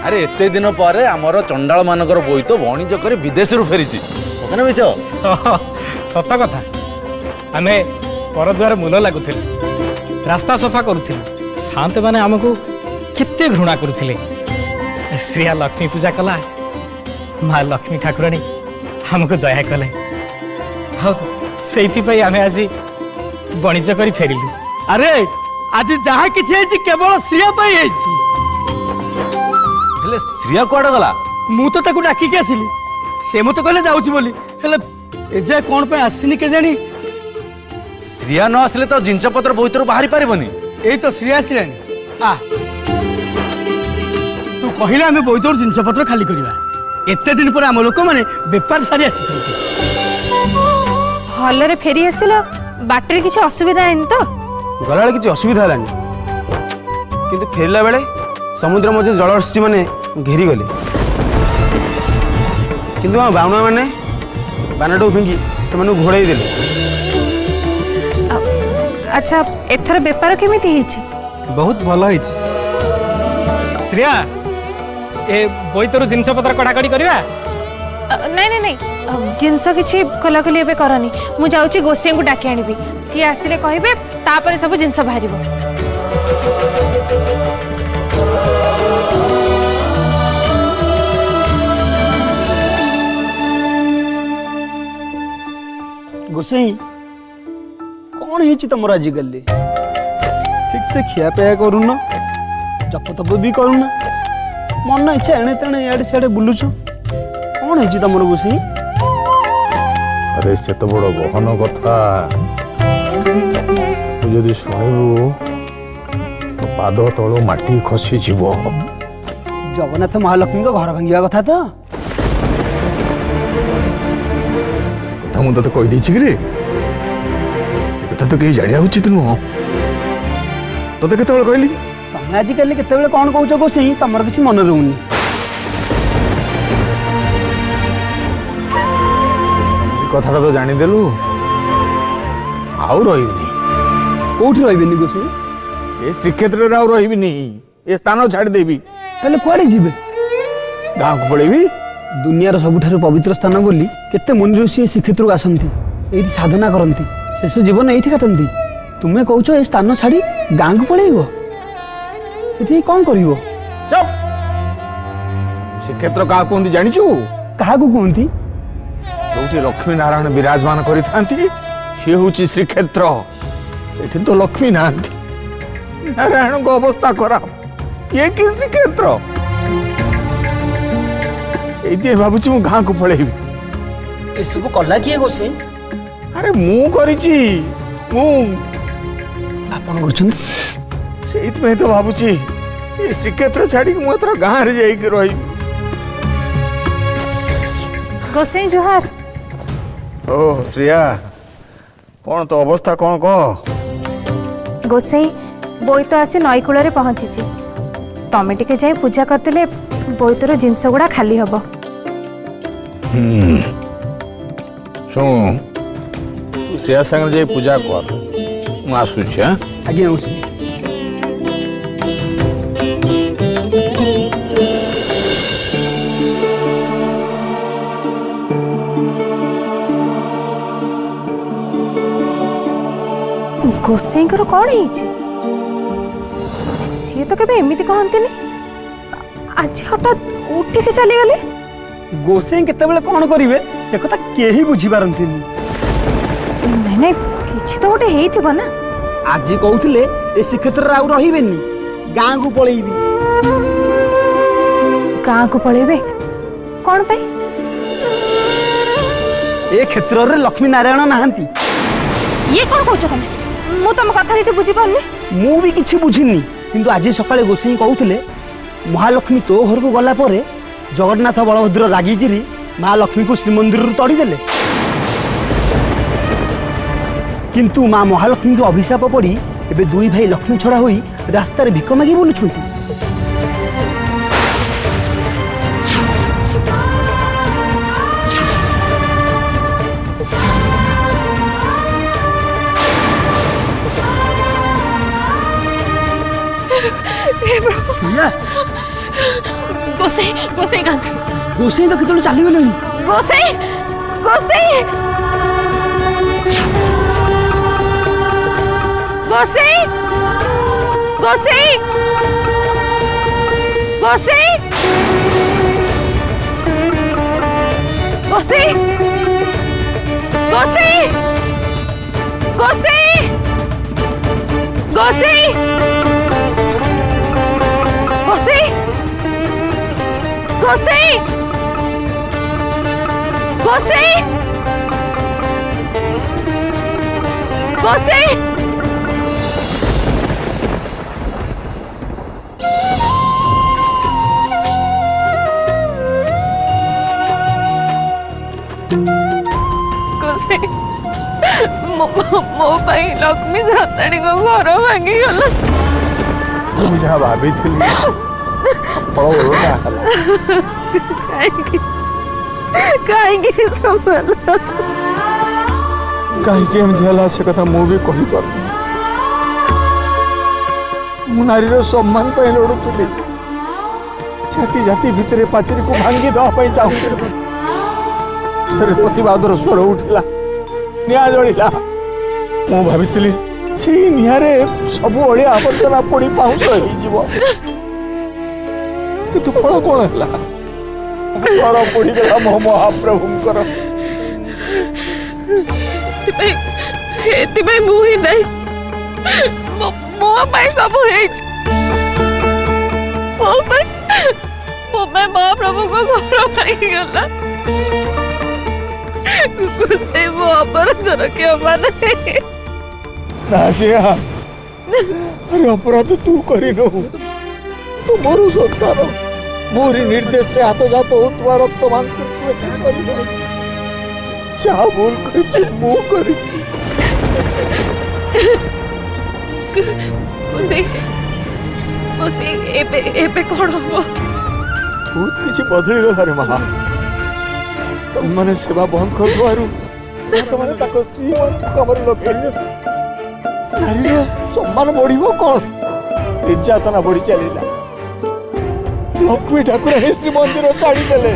अरे एते दिन पर आमर चंडाल मानकर बोई तो वाणिज्य कर विदेश फेरी सतन बिच सत कथा आमे परद्वार मूल लगुले रास्ता सफा करुले शांत माने आमको केते घृणा करुले श्रिया लक्ष्मी पूजा कला माँ लक्ष्मी ठाकुराणी हमको दया कले हाँ से आमे आज वाणिज्य कर फेरिलु। अरे आज जहाँ कि केवल श्रिया श्रिया कुआड़े गला मु तो ताकू डाकिक आसिली से मत कहले जाऊची बोली हेले एजे कोन पे आसीनी के जानी श्रिया न आसले तो जिनस पत्र बोईतर बाहरी पारिबनी एई तो श्रिया आसिलानी आ तू कहिले आमे बोईतर जिनस पत्र खाली करबा एते दिन पर आम लोक माने व्यापार सारी आसी हलरे फेरी आसिला बाटरे किछि असुविधा हैन तो गलाले किछि असुविधा हलानी किंतु फेरला बेले समुद्र मझे जलहस्ती माने घेरी गले किंतु हम बावणा माने बानाटो फिंगी से घोड़ाई देले। अच्छा एथर व्यापार केमिति हिची बहुत भल हिची श्रिया ए बोईतर जिनस पत्र कड़ाकड़ी करवा नहीं नहीं नहीं जिनस किछि खोला खोली एबे करनी मु जाउची गोसे को डाकी आनिबी सी आसिले कहिबे तापरे सब जिनस बाहरिबो। गोसाई कौन है तुम आजिकल ठीक से खिया पिया करून जप तप भी करूना मन इच्छा एणे तेणे इे सियाड़े बुलुच कौन है तुम गोसाई? अरे से तो बड़ गहन कथा जदि शुणु तो पाद तलू माटी खसी जीव। जगन्नाथ महालक्ष्मी को घर भांगा कथा तो कथा मुझे तो कहीदे कि कथा तो कहीं जाना उचित नुह तो केत कहली तुम आजिकल केत कौन कौच गोसाई तुम किसी मन रोनी कथा तो जानीदेलु आउ रही कौटी रही गोसाई ए श्रीक्षेत्र आउ रही ए स्थान छाड़देवी कड़े जीवे गाँव को पड़ेबी दुनियार सबुठारु पवित्र स्थान बोली केते मुनि ऋषि श्रीक्षेत्र को आसती ये साधना करती शेष जीवन ये काटती तुम्हें कौच ए स्थान छाड़ी गाँव को पलैब से कौन कर चुप श्रीक्षेत्र क्या कहते जाचु क्या कहती जो लक्ष्मी नारायण विराजमान करी सी हूँ श्रीक्षेत्र ये तो लक्ष्मी ना नारायण को अवस्था खराब ये कि श्रीक्षेत्र ये भावुँ मु गाँ को पलैबी सब कला किए गोसाई? अरे मु करिछि मु आपन करछन तो भावुछि ये श्रीक्षेत्र छाड़ी मु एथर गाँ रे जाई रही। गोसाई जोहार। ओ श्रिया कौन तो अवस्था कौन कह? गोसाई बोई तो आसी नईकूल रे पहुंची तमें टिके जाई पूजा करते बोईतर जिनस गुड़ा खाली हम। शुण तू श्रिया संग जाई पूजा कर मु आसुछि। आज्ञा गोसाई। गोसाई कौन है सी तो केबे एमिति कहते आज हठात उठिके चली गले। गोसाई केतेबेले कौन करिवे से कथा केही बुझी पारंती नहीं नहीं किछि तो गोटे हेइथिबो ना। आज कहउथिले ए श्रीक्षेत्र आउ रहिबेनी गाँ को पलैबी। गाँ को पलैबे कौन पे? ए क्षेत्र रे लक्ष्मी नारायण नाहंती। ये कौन कहउछ तमे? मु तुम कथा किछि बुझी पारनी। मु भी किछि बुझिनी किंतु आज सकाळे गोसाई कहउथिले महालक्ष्मी तो घर को गला परे जगन्नाथ बलभद्र रागिगिरी महालक्ष्मी को श्रीमंदिर रु तड़ी देले किंतु माँ महालक्ष्मी को अभिशाप पड़ी एबे दुई भाई लक्ष्मी छड़ा होई रास्ता रे भिक मागी बोलुछंती। श्रिया गोसाई गोसाई गाते गोसाई तो केतବେଳେ ଚାଲିଗଲେଣି गोसाई गोसाई गोसाई गोसाई गोसाई गोसाई गोसाई गोसाई गोसाई गोसाई गोसाई गोसाई गोसाई मो पाई लक्ष्मी साताड़ी को घर भांगी गला ମୁଁ ଯାହା ଭାବିଥିଲି କାହିଁକି ସବୁ ହେଲା କାହିଁକି ଏମିତି ହେଲା ସେ କଥା ମୁଁ ବି କହିପାରୁନି। ମୁଁ ନାରୀର ସମ୍ମାନ ପାଇଁ ଲଢୁଥିଲି, ଜାତି ଜାତି ଭିତରେ ପାଚେରୀକୁ ଭାଙ୍ଗି ଦେବା ପାଇଁ ଚାହୁଁଥିଲି। ସେ ପ୍ରତିବାଦର ସ୍ୱର ଉଠିଲା, ନିଆଁ ଜଳିଲା। ମୁଁ ଭାବିଥିଲି ସେଇ ନିଆଁରେ ସବୁ ଅଳିଆ ଆବର୍ଜନା ପୋଡ଼ି ପାଉଁଶ ହେଇଯିବ, କିନ୍ତୁ ଫଳ କଣ ହେଲା? ଘର ପୋଡ଼ିଗଲା ମୋ ମହାପ୍ରଭୁଙ୍କର। ଏଥିପାଇଁ ମୁଁ ହିଁ ନାହିଁ, ମୋ ପାଇଁ ସବୁ ହେଇଛି। ମୋ ପାଇଁ ମହାପ୍ରଭୁଙ୍କ ଘର ଭାଙ୍ଗିଗଲା। ସେ ମୋ ଅପରାଧର କ୍ଷମା ନାହିଁ। ନା ସିଆ, ଅପରାଧ ତୁ କରିନୁ, ତୁ ମୋର ସନ୍ତାନ। ମୋରି ନିର୍ଦ୍ଦେଶରେ ହାତଜାତ ହଉଥିବା ରକ୍ତ ମାଂସ ଯାହା ଭୁଲ କରିଛି ମୁଁ କରିଛି। ଏବେ କଣ ହବ? ବହୁତ କିଛି ବଦଳିଗଲା ରେ ମା। ତମମାନେ ସେବା ବନ୍ଦ କରିଦେବାରୁ ତମମାନେ ତାଙ୍କ ସ୍ତ୍ରୀ ମାନଙ୍କୁ କାମରେ ଲଗେଇଲେ। ନାରୀର ସମ୍ମାନ ବଢିବ କଣ? ନିର୍ଯାତନା ବଢି ଚାଲିଲା। ଲକ୍ଷ୍ମୀ ଠାକୁରାଣୀ ଶ୍ରୀମନ୍ଦିର ଛାଡ଼ିଦେଲେ।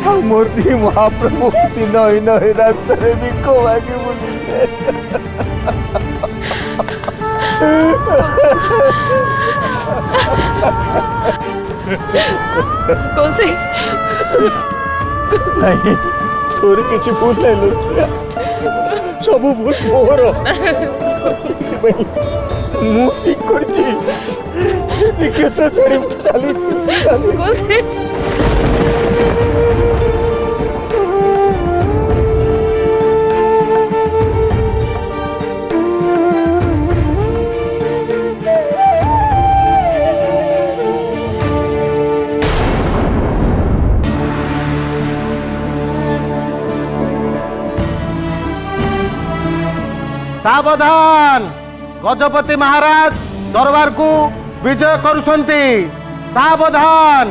ଆଉ ମୂର୍ତ୍ତି ମହାପ୍ରଭୁ ଦିନ ହୀନ ହେ ରାସ୍ତାରେ ଭିକ ମାଗି ବୁଲିଲେ। नहीं तोर किसी भूल नहीं, सब भूल मोर। मु ठीक करछि, श्रीक्षेत्र छोड़ी चालू। सावधान, गजपति महाराज दरबार को विजय करुछंती। सावधान।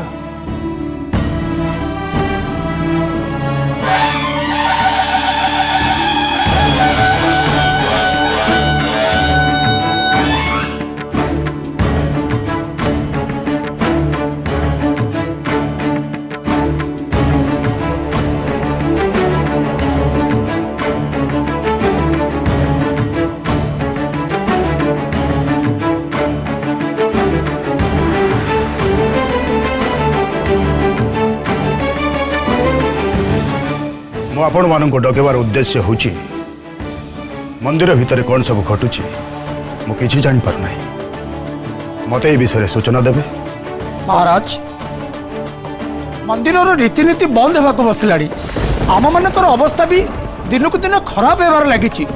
आपण मानक डकेबार उद्देश्य होची मंदिर भितर कौन सब घटुची मु किछि जानि पार नाही। मते ए विषय सूचना देबे। महाराज, मंदिर रीतिनीति बंद होगा बसलाड़ी। आम मानकर अवस्था भी दिनकू दिन खराब होबार लगी।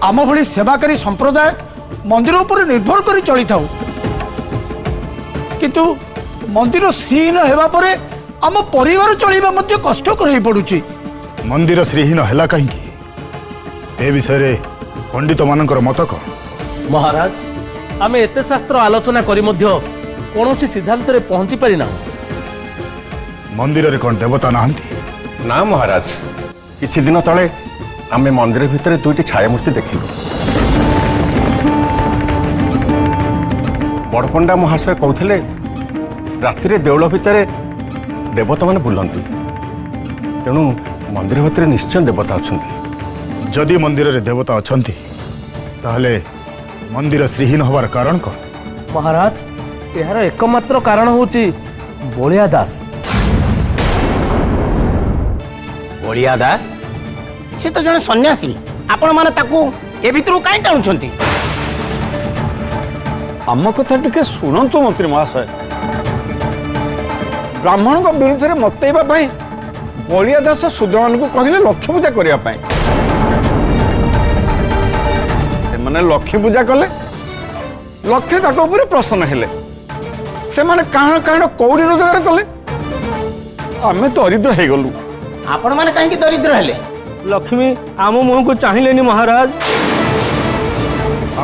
आम भली सेवाकारी संप्रदाय मंदिर उपर निर्भर कर चली था, किंतु मंदिर श्रीहीन होगा परे आम परिवार चलवा कष्टकर हो पड़ुची। मंदिर श्रीहीन है कहीं ए विषय पंडित मानकर मत कौन? महाराज, आम एत शास्त्र आलोचना करी मध्य कौन सिद्धांत रे पहुंची पारिना। मंदिर रे कौन देवता नाहंती? ना महाराज, किछि दिन तले आमे मंदिर भितर दुईटी छायामूर्ति देखिलु। बड़पंडा महाशय कहते ରାତିରେ ଦେଉଳ ଭିତରେ ଦେବତାମାନେ ବୁଲନ୍ତି। ତେଣୁ ମନ୍ଦିର ଭିତରେ ନିଶ୍ଚୟ ଦେବତା ଅଛନ୍ତି। ଯଦି ମନ୍ଦିରରେ ଦେବତା ଅଛନ୍ତି ତାହେଲେ ମନ୍ଦିର ଶ୍ରୀହୀନ ହେବାର କାରଣ କ'ଣ? ମହାରାଜ, ଏହାର ଏକମାତ୍ର କାରଣ ହେଉଛି ବଳିଆ ଦାସ। ବଳିଆ ଦାସ ସେ ତ ଜଣେ ସନ୍ନ୍ୟାସୀ। ଆପଣମାନେ ତାକୁ ଏ ଭିତରକୁ କାହିଁ ଟାଣୁଛନ୍ତି? ଆମ କଥା ଟିକେ ଶୁଣନ୍ତୁ ମନ୍ତ୍ରୀ ମହାଶୟ। ବ୍ରାହ୍ମଣଙ୍କ ବିରୁଦ୍ଧରେ ମତେଇବା ପାଇଁ ବଳିଆ ଦାସ ଶୂଦ୍ରମାନଙ୍କୁ କହିଲେ ଲକ୍ଷ୍ମୀ ପୂଜା କରିବା ପାଇଁ। ସେମାନେ ଲକ୍ଷ୍ମୀ ପୂଜା କଲେ, ଲକ୍ଷ୍ମୀ ତାଙ୍କ ଉପରେ ପ୍ରସନ୍ନ ହେଲେ। ସେମାନେ କାରଣ କାରଣ କଉଡ଼ି ରୋଜଗାର କଲେ, ଆମେ ଦରିଦ୍ର ହେଇଗଲୁ। ଆପଣମାନେ କାହିଁକି ଦରିଦ୍ର ହେଲେ? ଲକ୍ଷ୍ମୀ ଆମ ମୁହଁକୁ ଚାହିଁଲେନି ମହାରାଜ।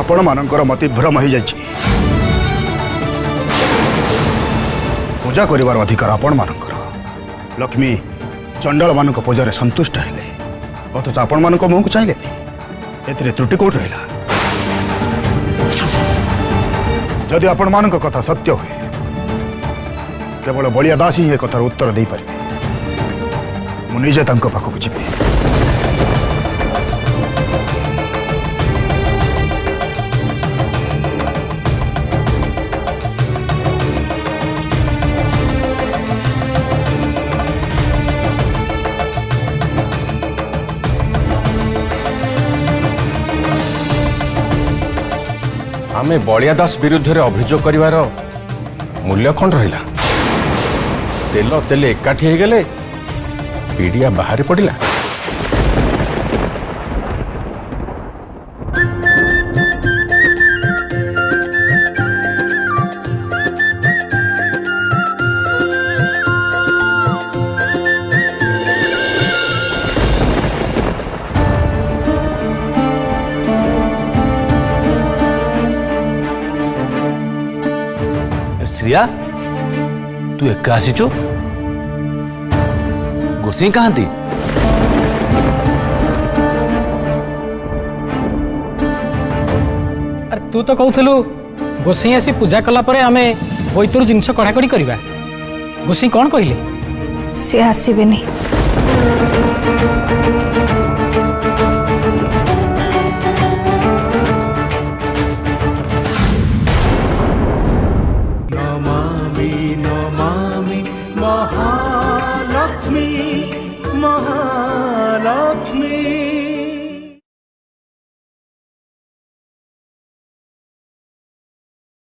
ଆପଣମାନଙ୍କର ମତିଭ୍ରମ ହୋଇଯାଇଛି। ପୂଜା କରିବାର ଅଧିକାର ଆପଣମାନଙ୍କର। ଲକ୍ଷ୍ମୀ ଚଣ୍ଡାଳମାନଙ୍କ ପୂଜାରେ ସନ୍ତୁଷ୍ଟ ହେଲେ, ଅଥଚ ଆପଣମାନଙ୍କ ମୁହଁକୁ ଚାହିଁଲେନି। ଏଥିରେ ତ୍ରୁଟି କୋଉଠି ରହିଲା? ଯଦି ଆପଣମାନଙ୍କ କଥା ସତ୍ୟ ହୁଏ, କେବଳ ବଳିଆ ଦାସ ହିଁ ଏ କଥାର ଉତ୍ତର ଦେଇପାରିବେ। ମୁଁ ନିଜେ ତାଙ୍କ ପାଖକୁ ଯିବି। ଆମେ ବଳିଆ ଦାସ ବିରୁଦ୍ଧରେ ଅଭିଯୋଗ କରିବାର ମୂଲ୍ୟ କ'ଣ ରହିଲା? ତେଲ ତେଲେ ଏକାଠି ହେଇଗଲେ ପିଡ଼ିଆ ବାହାରି ପଡ଼ିଲା। ଶ୍ରିୟା, ତୁ ଏକା ଆସିଛୁ? ଗୋସେଇଁ କାହାନ୍ତି? ଆରେ ତୁ ତ କହୁଥିଲୁ ଗୋସେଇଁ ଆସି ପୂଜା କଲା ପରେ ଆମେ ବୋଇତରୁ ଜିନିଷ କଢ଼ାକଢ଼ି କରିବା। ଗୋସେଇଁ କ'ଣ କହିଲେ? ସେ ଆସିବେନି। नमामि नमामि महालक्ष्मी महालक्ष्मी।